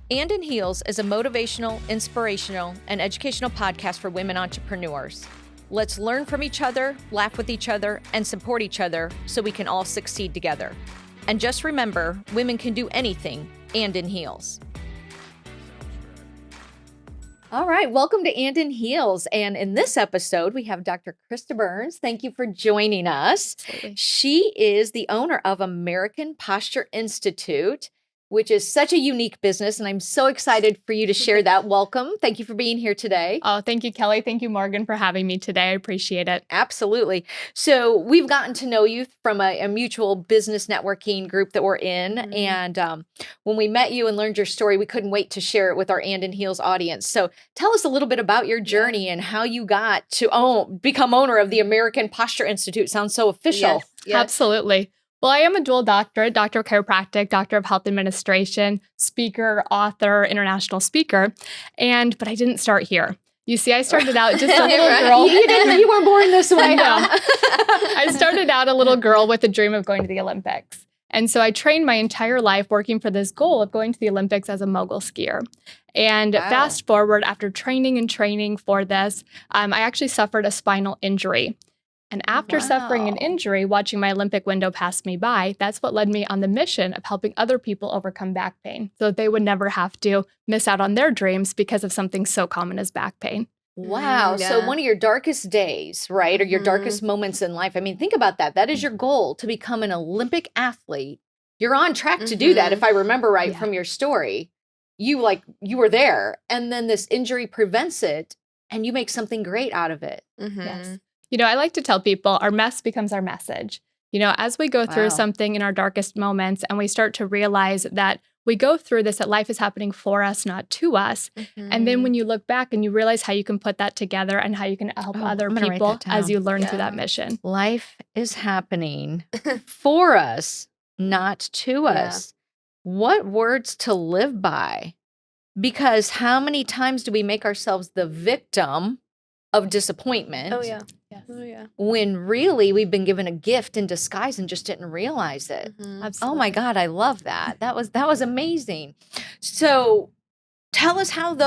And in Heels is a motivational, inspirational, and educational podcast for women entrepreneurs. Let's learn from each other, laugh with each other, and support each other so we can all succeed together. And just remember, women can do anything, and in heels. All right, welcome to And in Heels. And in this episode, we have Dr. Krista Burns. Thank you for joining us. Absolutely. She is the owner of American Posture Institute, which is such a unique business. And I'm so excited for you to share that. Welcome. Thank you for being here today. Oh, thank you, Kelly. Thank you, Morgan, for having me today. I appreciate it. Absolutely. So we've gotten to know you from a mutual business networking group that we're in. Mhm. And when we met you and learned your story, we couldn't wait to share it with our And in Heels audience. So tell us a little bit about your journey and how you got to become owner of the American Posture Institute. Sounds so official. Yes. Absolutely. Well, I am a dual doctorate, Doctor of Chiropractic, Doctor of Health Administration, speaker, author, international speaker. But I didn't start here. You see, I started out just a little girl. You weren't born this way. No. I started out a little girl with a dream of going to the Olympics. And so I trained my entire life working for this goal of going to the Olympics as a mogul skier. And fast forward, after training for this, I actually suffered a spinal injury. And after suffering an injury, watching my Olympic window pass me by, that's what led me on the mission of helping other people overcome back pain so that they would never have to miss out on their dreams because of something so common as back pain. Wow. Yeah. So one of your darkest days, right? Or your darkest moments in life. I mean, think about that. That is your goal, to become an Olympic athlete. You're on track to do that, if I remember right from your story. You were there, and then this injury prevents it, and you make something great out of it. Yes. You know, I like to tell people our mess becomes our message. You know, as we go through something in our darkest moments and we start to realize that we go through this, that life is happening for us, not to us. And then when you look back and you realize how you can put that together and how you can help other people as you learn through that mission. Life is happening for us, not to us. What words to live by? Because how many times do we make ourselves the victim of disappointment? Oh, yeah. Yes. Oh, yeah. When really we've been given a gift in disguise and just didn't realize it. Absolutely. Oh my God, I love that. That was amazing. So tell us how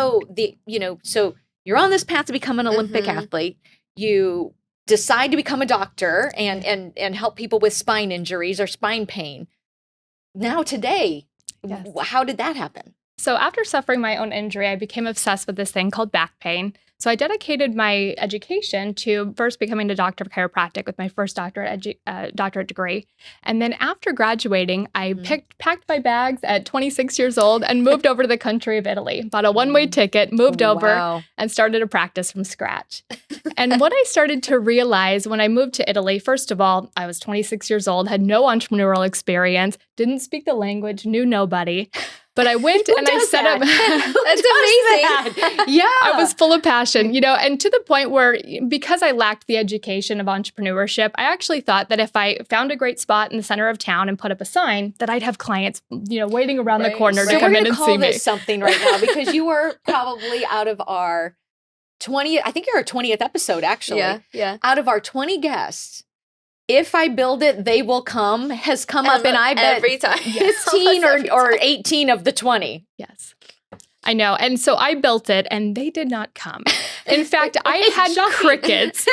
so you're on this path to become an Olympic athlete. You decide to become a doctor and help people with spine injuries or spine pain. Now today, how did that happen? So after suffering my own injury, I became obsessed with this thing called back pain. So I dedicated my education to first becoming a doctor of chiropractic with my first doctorate degree. And then after graduating, I packed my bags at 26 years old and moved over to the country of Italy, bought a one-way ticket, moved over, and started a practice from scratch. And what I started to realize when I moved to Italy, first of all, I was 26 years old, had no entrepreneurial experience, didn't speak the language, knew nobody. But I went and I set up. That's amazing. Yeah. I was full of passion, and to the point where, because I lacked the education of entrepreneurship, I actually thought that if I found a great spot in the center of town and put up a sign, that I'd have clients, waiting around the corner to come in and see me. So we're going to call this something right now, because you were probably out of our 20th, I think you're our 20th episode, actually. Yeah. Out of our 20 guests, If I Build It, They Will Come has come up, and I bet every time. 15 or 18 of the 20. Yes. I know. And so I built it and they did not come. In fact, I had crickets.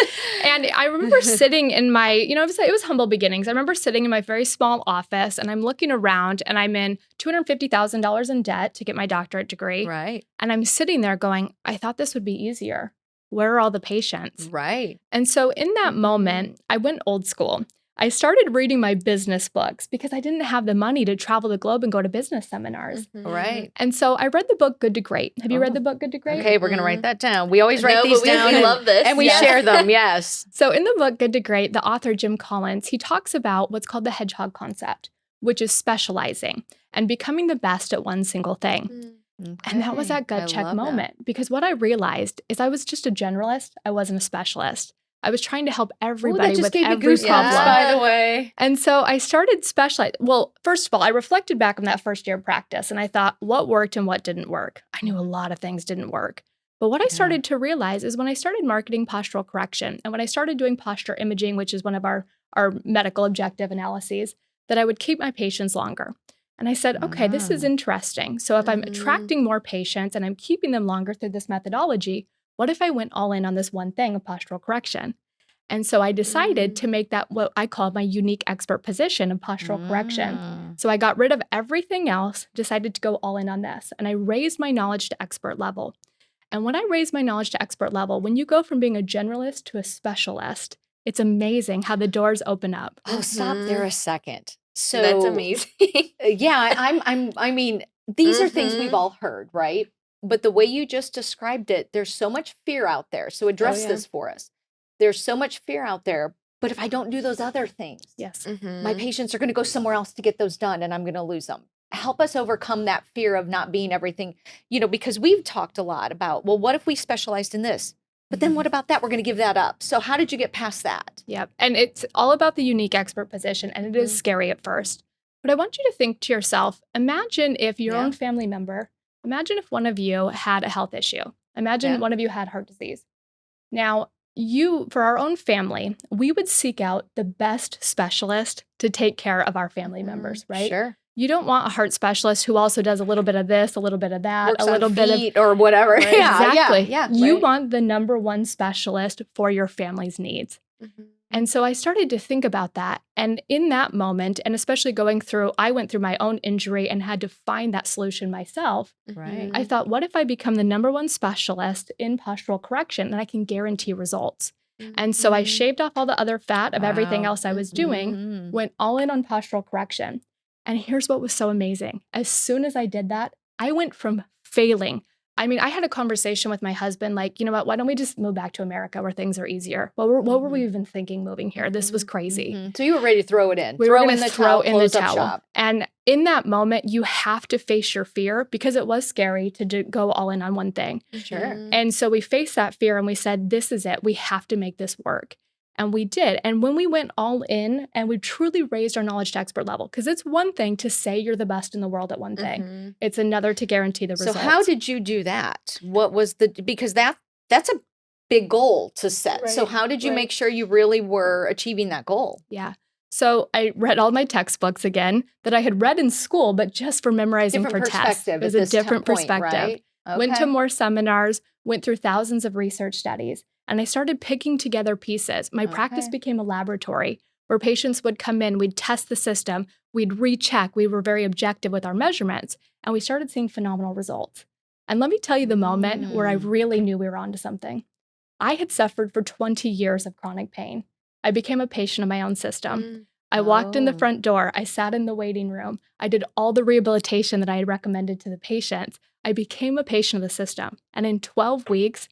And I remember sitting in my, it was humble beginnings. I remember sitting in my very small office and I'm looking around and I'm in $250,000 in debt to get my doctorate degree. Right. And I'm sitting there going, I thought this would be easier. Where are all the patients? Right. And so in that moment, I went old school. I started reading my business books because I didn't have the money to travel the globe and go to business seminars. Right. And so I read the book Good to Great. Have you read the book Good to Great? Okay, we're going to write that down. We always write these down. We love this. And we share them, yes. So in the book Good to Great, the author Jim Collins, he talks about what's called the hedgehog concept, which is specializing and becoming the best at one single thing. And that was that gut check moment, because what I realized is I was just a generalist. I wasn't a specialist. I was trying to help everybody with every problem. By the way. And so I started specializing. Well, first of all, I reflected back on that first year of practice and I thought, what worked and what didn't work? I knew a lot of things didn't work. But what I started to realize is when I started marketing postural correction and when I started doing posture imaging, which is one of our medical objective analyses, that I would keep my patients longer. And I said, okay, this is interesting. So if I'm attracting more patients and I'm keeping them longer through this methodology, what if I went all in on this one thing of postural correction? And so I decided to make that what I call my unique expert position of postural correction. So I got rid of everything else, decided to go all in on this, and I raised my knowledge to expert level. And when I raised my knowledge to expert level, when you go from being a generalist to a specialist, it's amazing how the doors open up. Oh, stop there a second. So That's amazing. yeah, I mean, these are things we've all heard, right? But the way you just described it, there's so much fear out there. So address this for us. There's so much fear out there. But if I don't do those other things, Yes. my patients are going to go somewhere else to get those done and I'm going to lose them. Help us overcome that fear of not being everything, because we've talked a lot about, well, what if we specialized in this? But then what about that? We're going to give that up. So how did you get past that? Yep. And it's all about the unique expert position, and it is scary at first. But I want you to think to yourself, imagine if your own family member, imagine if one of you had a health issue. Imagine one of you had heart disease. Now, for our own family, we would seek out the best specialist to take care of our family members, right? Sure. You don't want a heart specialist who also does a little bit of this, a little bit of that, Works a little on bit feet or whatever. Right, exactly. Yeah. You Right. want the number one specialist for your family's needs. And so I started to think about that. And in that moment, and especially I went through my own injury and had to find that solution myself. Right. I thought, what if I become the number one specialist in postural correction, then I can guarantee results. And so I shaved off all the other fat of everything else I was doing, went all in on postural correction. And here's what was so amazing. As soon as I did that, I went from failing. I mean, I had a conversation with my husband, like, you know what, why don't we just move back to America where things are easier? What were we even thinking moving here? This was crazy. So you were ready to throw it in. We were in going the to throw in the close up towel. shop. And in that moment, you have to face your fear because it was scary to go all in on one thing. Sure. And so we faced that fear and we said, this is it. We have to make this work. And we did. And when we went all in and we truly raised our knowledge to expert level, because it's one thing to say you're the best in the world at one thing. It's another to guarantee the results. So how did you do that? What was because that's a big goal to set. Right, so how did you make sure you really were achieving that goal? Yeah. So I read all my textbooks again that I had read in school, but just for memorizing Different for tests. perspective It was at a this different point, perspective. right? Went to Okay. more seminars, went through thousands of research studies, and I started picking together pieces. My practice Okay. became a laboratory where patients would come in, we'd test the system, we'd recheck, we were very objective with our measurements, and we started seeing phenomenal results. And let me tell you the moment where I really knew we were onto something. I had suffered for 20 years of chronic pain. I became a patient of my own system. I walked in the Oh. front door. I sat in the waiting room. I did all the rehabilitation that I had recommended to the patients. I became a patient of the system. And in 12 weeks,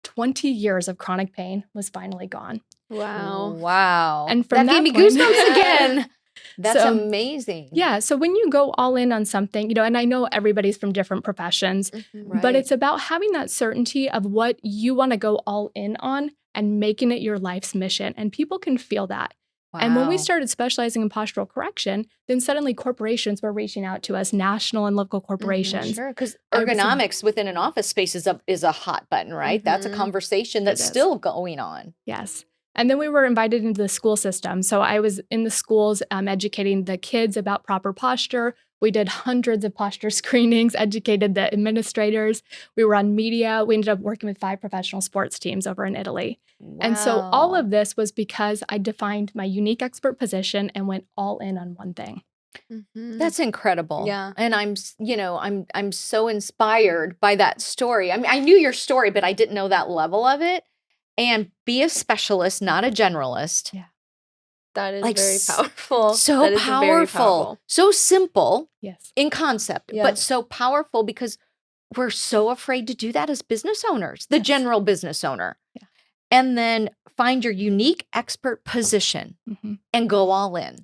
20 years of chronic pain was finally gone. Wow. Wow. And from that gave that me point- goosebumps again. That's So, amazing. Yeah. So when you go all in on something, and I know everybody's from different professions, but Right. it's about having that certainty of what you want to go all in on and making it your life's mission. And people can feel that. And when we Wow. started specializing in postural correction, then suddenly corporations were reaching out to us, national and local corporations. Sure, because I was- ergonomics within an office space is a hot button, right? That's a conversation that's is. still going on. Yes. And then we were invited into the school system. So I was in the schools educating the kids about proper posture. We did hundreds of posture screenings, educated the administrators. We were on media. We ended up working with 5 professional sports teams over in Italy. And so all Wow. of this was because I defined my unique expert position and went all in on one thing. That's incredible. Yeah. And I'm so inspired by that story. I mean, I knew your story, but I didn't know that level of it. And be a specialist, not a generalist. Yeah. That is Like, very powerful. So That is very powerful. So simple Yes. in concept, Yeah. but so powerful because we're so afraid to do that as business owners, the general business owner. Yeah. And then find your unique expert position Mhm. and go all in.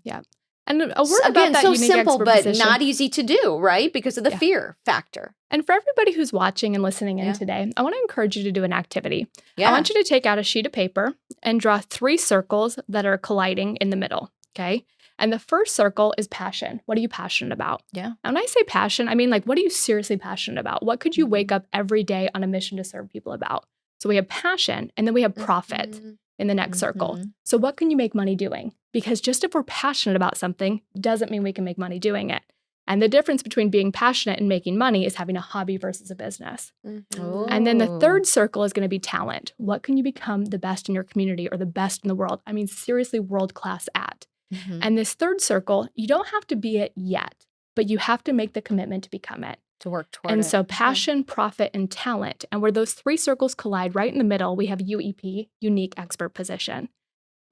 And a word So about again, that so unique simple, expert but position. not easy to do, right? Because of the Yeah. fear factor. And for everybody who's watching and listening in Yeah. today, I want to encourage you to do an activity. Yeah. I want you to take out a sheet of paper and draw 3 circles that are colliding in the middle, okay? And the first circle is passion. What are you passionate about? Yeah. And when I say passion, I mean, like, what are you seriously passionate about? What could you wake up every day on a mission to serve people about? So we have passion, and then we have profit in the next circle. Mhm. So what can you make money doing? Because just if we're passionate about something doesn't mean we can make money doing it. And the difference between being passionate and making money is having a hobby versus a business. Mhm. And then the Oh. third circle is going to be talent. What can you become the best in your community or the best in the world? I mean, seriously, world class at. Mhm. And this third circle, you don't have to be it yet, but you have to make the commitment to become it. To work toward And it. so passion, profit, and talent. And where those three circles collide, right in the middle, we have UEP, unique expert position.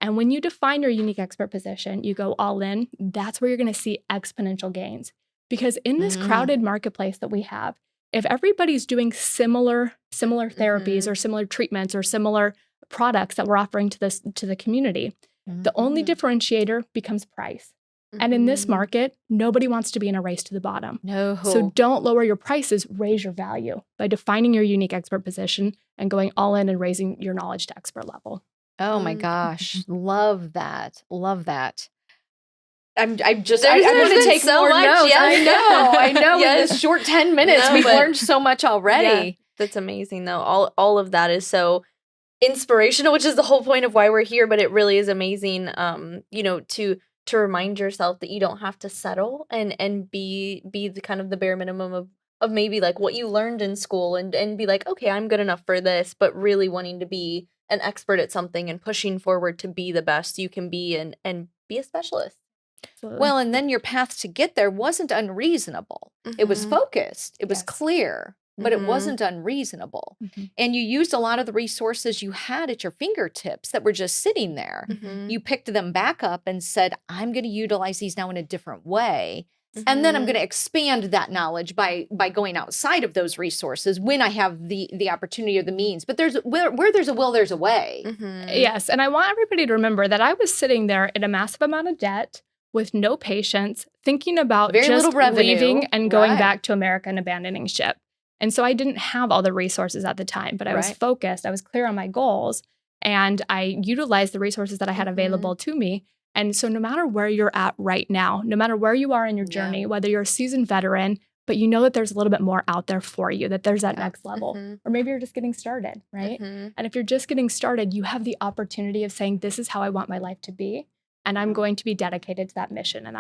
And when you define your unique expert position, you go all in, that's where you're going to see exponential gains. Because in this crowded marketplace that we have, if everybody's doing similar therapies or similar treatments or similar products that we're offering to the community, the only differentiator becomes price. And in this market, nobody wants to be in a race to the bottom. No. So don't lower your prices, raise your value by defining your unique expert position and going all in and raising your knowledge to expert level. Oh my gosh. Love that. Love that. I'm just, There's I want to been take so more much, notes. yes. I know. In Yes. this short 10 minutes, No, we've but- learned so much already. Yeah, that's amazing though. All of that is so inspirational, which is the whole point of why we're here, but it really is amazing to remind yourself that you don't have to settle and be the kind of the bare minimum of maybe like what you learned in school and be like, okay, I'm good enough for this, but really wanting to be an expert at something and pushing forward to be the best you can be and be a specialist. Absolutely. Well, and then your path to get there wasn't unreasonable. It was Mhm. focused. It was Yes. clear, but it Mhm. wasn't unreasonable. Mhm. And you used a lot of the resources you had at your fingertips that were just sitting there. Mhm. You picked them back up and said, I'm going to utilize these now in a different way. And then I'm going to expand that knowledge by going outside of those resources when I have the opportunity or the means. But there's where there's a will, there's a way. Mhm. Yes. And I want everybody to remember that I was sitting there in a massive amount of debt with no patience, thinking about Very just little revenue, leaving and going right. back to America and abandoning ship. And so I didn't have all the resources at the time, but I was Right. focused. I was clear on my goals, and I utilized the resources that I had available to me. And so no matter where you're at right now, no matter where you are in your Yeah. journey, whether you're a seasoned veteran, but you know that there's a little bit more out there for you, that there's that Yeah. next level, Mhm. or maybe you're just getting started, right? Mhm. And if you're just getting started, you have the opportunity of saying, this is how I want my life to be. And I'm going to be dedicated to that mission and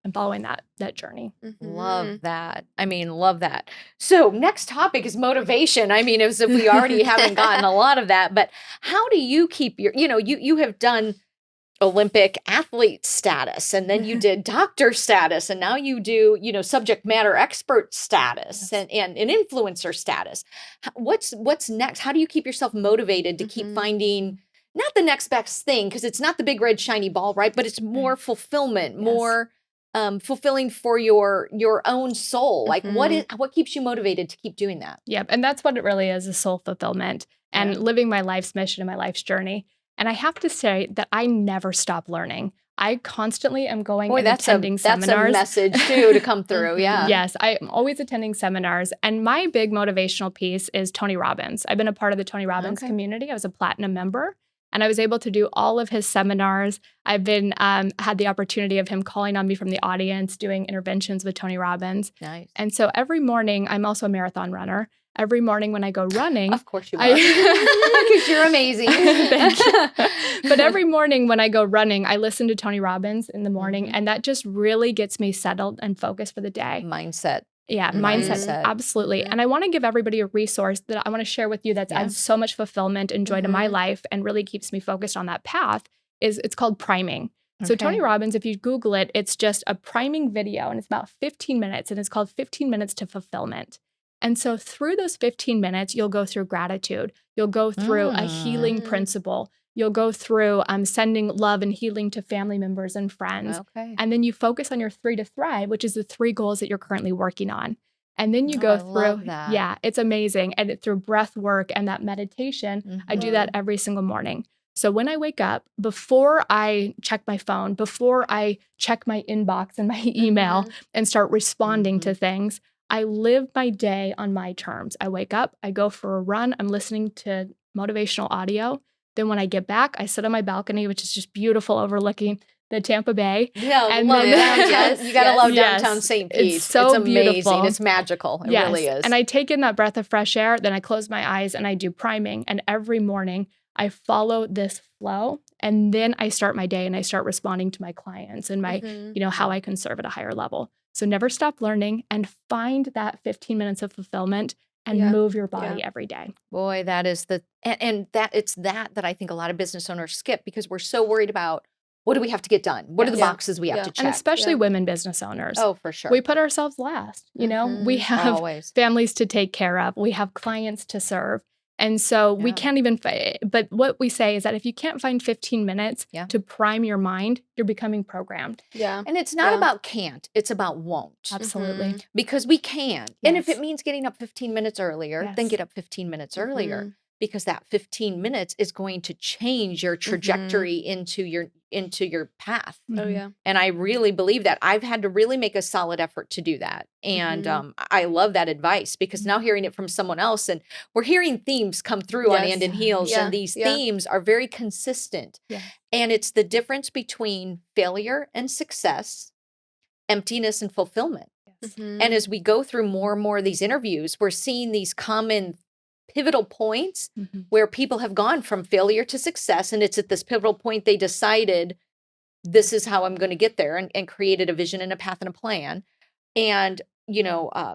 and following that journey. Mhm. Love that. I mean, love that. So next topic is motivation. I mean, as if we already haven't gotten a lot of that, but how do you keep you have done Olympic athlete status, and then you did doctor status, and now you do, subject matter expert status and an influencer status. What's next? How do you keep yourself motivated to keep finding not the next best thing? Because it's not the big red shiny ball, right? But it's more fulfillment, Yes. more fulfilling for your own soul. Like what keeps you motivated to keep doing that? Yep. And that's what it really is soul fulfillment and living my life's mission and my life's journey. And I have to say that I never stop learning. I constantly am going and attending seminars. That's a message too to come through. Yeah. Yes, I'm always attending seminars. And my big motivational piece is Tony Robbins. I've been a part of the Tony Robbins community. I was a platinum member. And I was able to do all of his seminars. I've been had the opportunity of him calling on me from the audience, doing interventions with Tony Robbins. Nice. And so every morning, I'm also a marathon runner. Every morning when I go running, of course you are, because you're amazing. Thank you. But every morning when I go running, I listen to Tony Robbins in the morning, and that just really gets me settled and focused for the day. Mindset. Yeah, mindset. Absolutely. And I want to give everybody a resource that I want to share with you that's adds so much fulfillment and joy to my life and really keeps me focused on that path. It's called priming. So Tony Robbins, if you Google it, it's just a priming video, and it's about 15 minutes, and it's called 15 Minutes to Fulfillment. And so through those 15 minutes, you'll go through gratitude. You'll go through a healing principle. You'll go through sending love and healing to family members and friends. Okay. And then you focus on your 3 to Thrive, which is the 3 goals that you're currently working on. And then you go through, love that. Yeah, it's amazing. And through breath work and that meditation, I do that every single morning. So when I wake up, before I check my phone, before I check my inbox and my email and start responding to things, I live my day on my terms. I wake up, I go for a run, I'm listening to motivational audio. Then when I get back, I sit on my balcony, which is just beautiful, overlooking the Tampa Bay. Yeah, and love then, downtown. You gotta love downtown St. Pete. It's so amazing. beautiful. It's magical. It really is. And I take in that breath of fresh air. Then I close my eyes and I do priming. And every morning I follow this flow. And then I start my day and I start responding to my clients and my, how I can serve at a higher level. So never stop learning and find that 15 minutes of fulfillment and Yeah. move your body every day. Boy, that is and that it's that I think a lot of business owners skip because we're so worried about what do we have to get done? What are the Yes. boxes we have to check? And especially women business owners. Oh, for sure. We put ourselves last. You know, we have Always. families to take care of. We have clients to serve. And so we can't even, but what we say is that if you can't find 15 minutes to prime your mind, you're becoming programmed. Yeah. And it's not about can't, it's about won't. Absolutely. Because we can. And if it means getting up 15 minutes earlier, then get up 15 minutes earlier. Because that 15 minutes is going to change your trajectory into your path. Oh, yeah. And I really believe that. I've had to really make a solid effort to do that. And I love that advice because now hearing it from someone else, and we're hearing themes come through on And in Heels, and these themes are very consistent. And it's the difference between failure and success, emptiness and fulfillment. And as we go through more and more of these interviews, we're seeing these common pivotal points where people have gone from failure to success. And it's at this pivotal point they decided, this is how I'm going to get there, and created a vision and a path and a plan. And,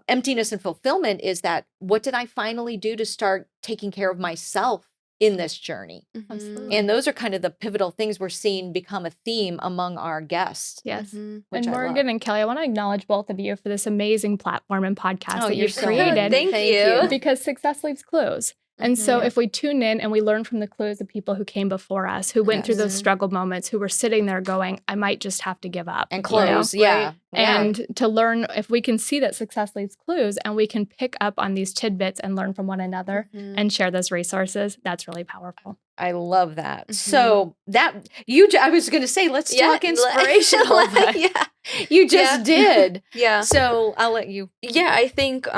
emptiness and fulfillment is that, what did I finally do to start taking care of myself in this journey? And those are kind of the pivotal things we're seeing become a theme among our guests. Yes. And Morgan and Kelly, I want to acknowledge both of you for this amazing platform and podcast that you've so created. Thank you. Because success leaves clues. And so if we tune in and we learn from the clues of people who came before us, who went through those struggle moments, who were sitting there going, I might just have to give up. And close, And to learn, if we can see that success leaves clues and we can pick up on these tidbits and learn from one another and share those resources, that's really powerful. I love that. So I was going to say, let's talk inspirational. You just did. So I'll let you. Yeah, I think,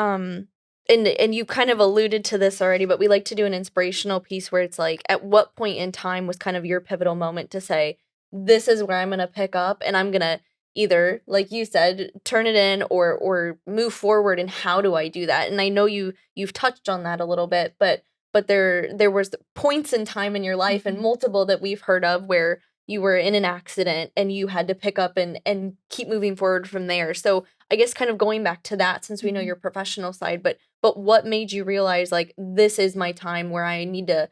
and you kind of alluded to this already, but we like to do an inspirational piece where it's like, at what point in time was kind of your pivotal moment to say, this is where I'm going to pick up and I'm going to either, like you said, turn it in or move forward, and how do I do that? And I know you've touched on that a little bit, but there was points in time in your life, and multiple that we've heard of, where you were in an accident and you had to pick up and keep moving forward from there. So I guess kind of going back to that, since we know your professional side, but what made you realize, like, this is my time where I need to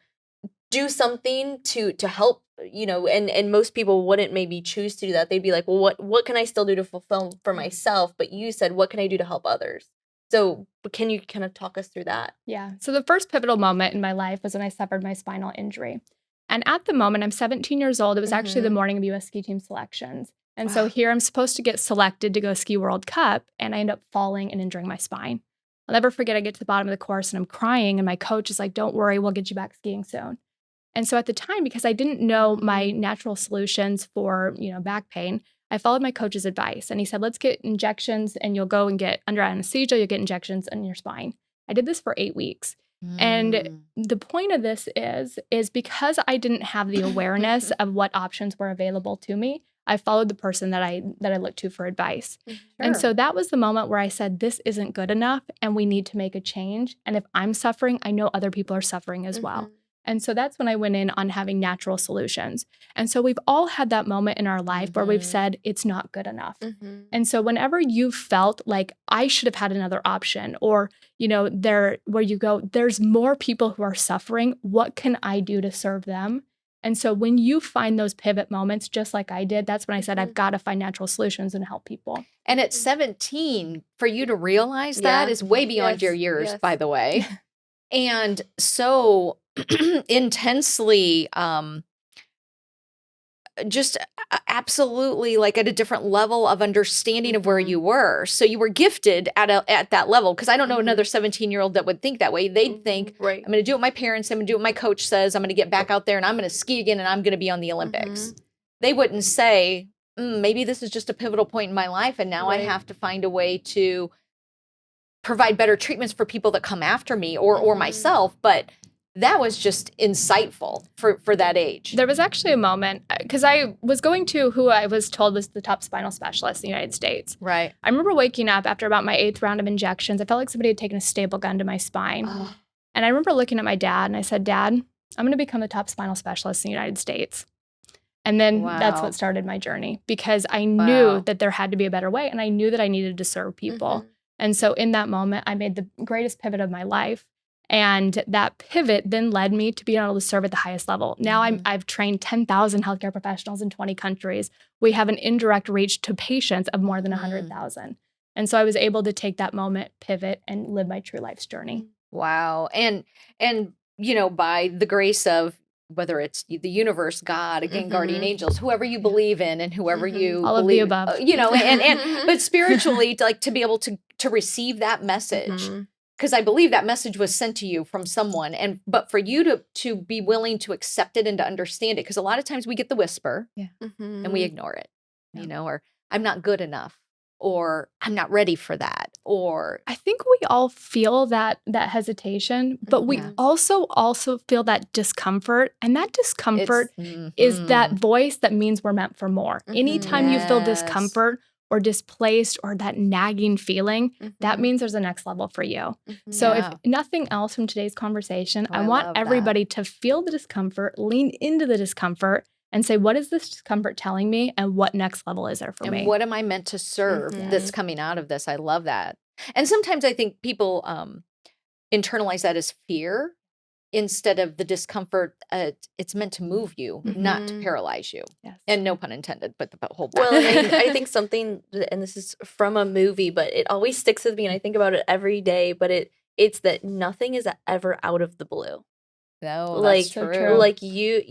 do something to help, and most people wouldn't maybe choose to do that. They'd be like, well, what can I still do to fulfill for myself? But you said, what can I do to help others? So can you kind of talk us through that? Yeah. So the first pivotal moment in my life was when I suffered my spinal injury. And at the moment, I'm 17 years old. It was actually the morning of U.S. ski team selections. And so here I'm supposed to get selected to go ski World Cup, and I end up falling and injuring my spine. I'll never forget, I get to the bottom of the course and I'm crying, and my coach is like, don't worry, we'll get you back skiing soon. And so at the time, because I didn't know my natural solutions for, back pain, I followed my coach's advice. And he said, let's get injections, and you'll go and get under anesthesia, you'll get injections in your spine. I did this for 8 weeks. And the point of this is because I didn't have the awareness of what options were available to me, I followed the person that I looked to for advice. And so that was the moment where I said, this isn't good enough and we need to make a change. And if I'm suffering, I know other people are suffering as well. And so that's when I went in on having natural solutions. And so we've all had that moment in our life where we've said, it's not good enough. And so whenever you felt like I should have had another option, or, where you go, there's more people who are suffering, what can I do to serve them? And so when you find those pivot moments, just like I did, that's when I said, I've got to find natural solutions and help people. And at 17, for you to realize that is way beyond your years, by the way. And so intensely, just absolutely like at a different level of understanding of where you were. So you were gifted at that level. Because I don't know another 17-year-old that would think that way. They'd think, I'm going to do what my parents, I'm going to do what my coach says, I'm going to get back out there and I'm going to ski again and I'm going to be on the Olympics. They wouldn't say, maybe this is just a pivotal point in my life and now I have to find a way to provide better treatments for people that come after me or myself. But that was just insightful for that age. There was actually a moment, because I was going to who I was told was the top spinal specialist in the United States. Right. I remember waking up after about my 8th round of injections. I felt like somebody had taken a staple gun to my spine. And I remember looking at my dad and I said, Dad, I'm going to become the top spinal specialist in the United States. And then that's Wow. what started my journey, because I knew that there had to be a better way, and I knew that I needed to serve people. And so in that moment, I made the greatest pivot of my life. And that pivot then led me to being able to serve at the highest level. Now I've trained 10,000 healthcare professionals in 20 countries. We have an indirect reach to patients of more than 100,000. And so I was able to take that moment, pivot, and live my true life's journey. Wow. And you know, by the grace of whether it's the universe, God, again, guardian angels, whoever you believe in and whoever you all believe, of the above, you know, but spiritually, like to be able to receive that message, because I believe that message was sent to you from someone, but for you to be willing to accept it and to understand it, because a lot of times we get the whisper and we ignore it, you know, or I'm not good enough, or I'm not ready for that, or I think we all feel that hesitation, but we also feel that discomfort, and that discomfort is that voice that means we're meant for more. Anytime you feel discomfort or displaced or that nagging feeling, that means there's a next level for you. So if nothing else from today's conversation, I want everybody to feel the discomfort, lean into the discomfort, and say, what is this discomfort telling me, and what next level is there for me? And what am I meant to serve that's coming out of this? I love that. And sometimes I think people internalize that as fear instead of the discomfort. It's meant to move you, not to paralyze you. Yes. And no pun intended, but the whole Well, and I think something, and this is from a movie, but it always sticks with me, and I think about it every day, but it's that nothing is ever out of the blue. No, Like, that's true. like you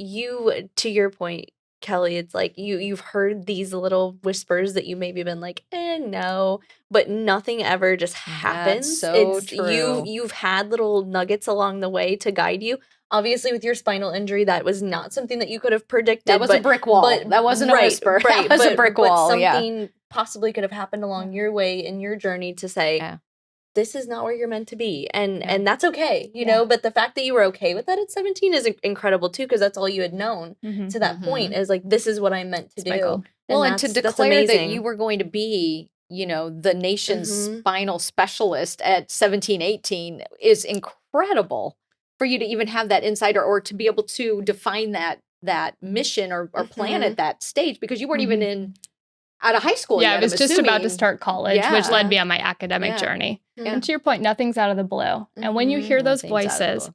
to your point, Kelly, it's like you've heard these little whispers that you maybe been like, no, but nothing ever just happens. so It's true. you've had little nuggets along the way to guide you. Obviously, with your spinal injury, that was not something that you could have predicted. That was a brick wall. That wasn't a whisper. Right, That was a brick wall. But something possibly could have happened along your way in your journey to say, this is not where you're meant to be. And that's okay, you know, but the fact that you were okay with that at 17 is incredible too, because that's all you had known to that point, is like, this is this meant to do. Well, and to declare that you were going to be, you know, the nation's spinal specialist at 17, 18 is incredible for you to even have that insight, or to be able to define that mission or plan at that stage, because you weren't even out of high school yet, I was just about to start college, which led me on my academic journey. And to your point, nothing's out of the blue. And when you hear those voices,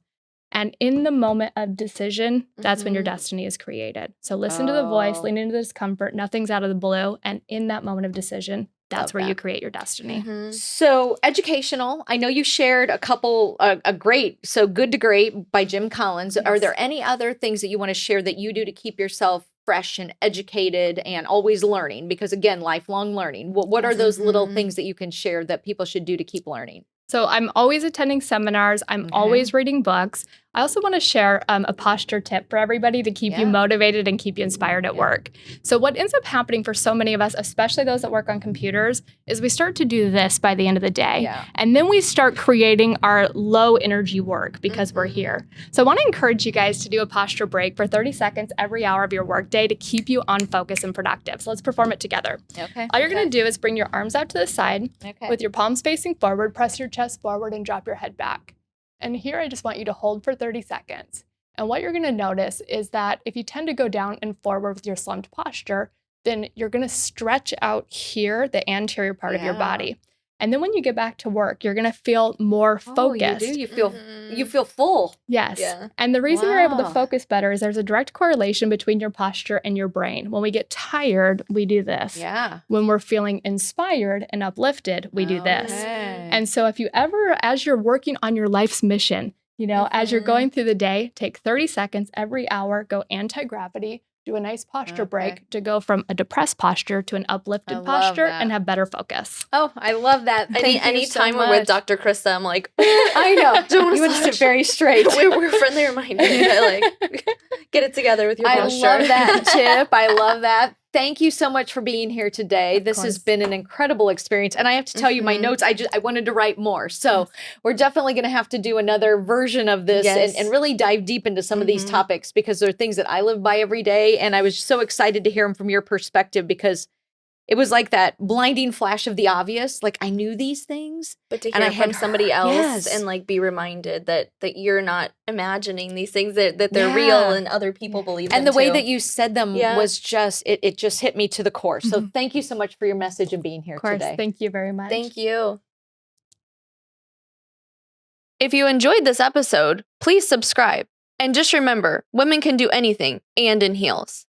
and in the moment of decision, that's when your destiny is created. So listen to the voice, lean into the discomfort, nothing's out of the blue. And in that moment of decision, that's where you create your destiny. So educational, I know you shared a couple, a great, so Good to Great by Jim Collins. Are there any other things that you want to share that you do to keep yourself fresh and educated and always learning? Because again, lifelong learning. What are those little things that you can share that people should do to keep learning? So I'm always attending seminars. I'm always reading books. I also want to share a posture tip for everybody to keep you motivated and keep you inspired at work. So what ends up happening for so many of us, especially those that work on computers, is we start to do this by the end of the day. And then we start creating our low energy work because we're here. So I want to encourage you guys to do a posture break for 30 seconds every hour of your workday to keep you on focus and productive. So let's perform it together. All you're going to do is bring your arms out to the side with your palms facing forward, press your chest forward, and drop your head back. And here I just want you to hold for 30 seconds. And what you're going to notice is that if you tend to go down and forward with your slumped posture, then you're going to stretch out here, the anterior part of your body. And then when you get back to work, you're going to feel more focused. You do. You feel full. Yes. And the reason you're able to focus better is there's a direct correlation between your posture and your brain. When we get tired, we do this. When we're feeling inspired and uplifted, we do this. And so if you ever, as you're working on your life's mission, you know, as you're going through the day, take 30 seconds every hour, go anti-gravity, do a nice posture break to go from a depressed posture to an uplifted posture and have better focus. Oh, I love that. Anytime we're with Dr. Krista, I'm like, I know. You want to sit very straight. We're friendly reminders. Like, get it together with your posture. I love that tip. I love that. Thank you so much for being here today. This has been an incredible experience. And I have to tell you, my notes, I wanted to write more. So we're definitely going to have to do another version of this and really dive deep into some of these topics, because there are things that I live by every day. And I was so excited to hear them from your perspective, because it was like that blinding flash of the obvious. Like I knew these things. But to And hear I from had somebody else yes. and like be reminded that you're not imagining these things, that they're Yeah. real and other people believe them And the way too. that you said them Yeah. was just, it just hit me to the core. So thank you so much for your message and being here Of course. today. Thank you very much. Thank you. If you enjoyed this episode, please subscribe. And just remember, women can do anything and in heels.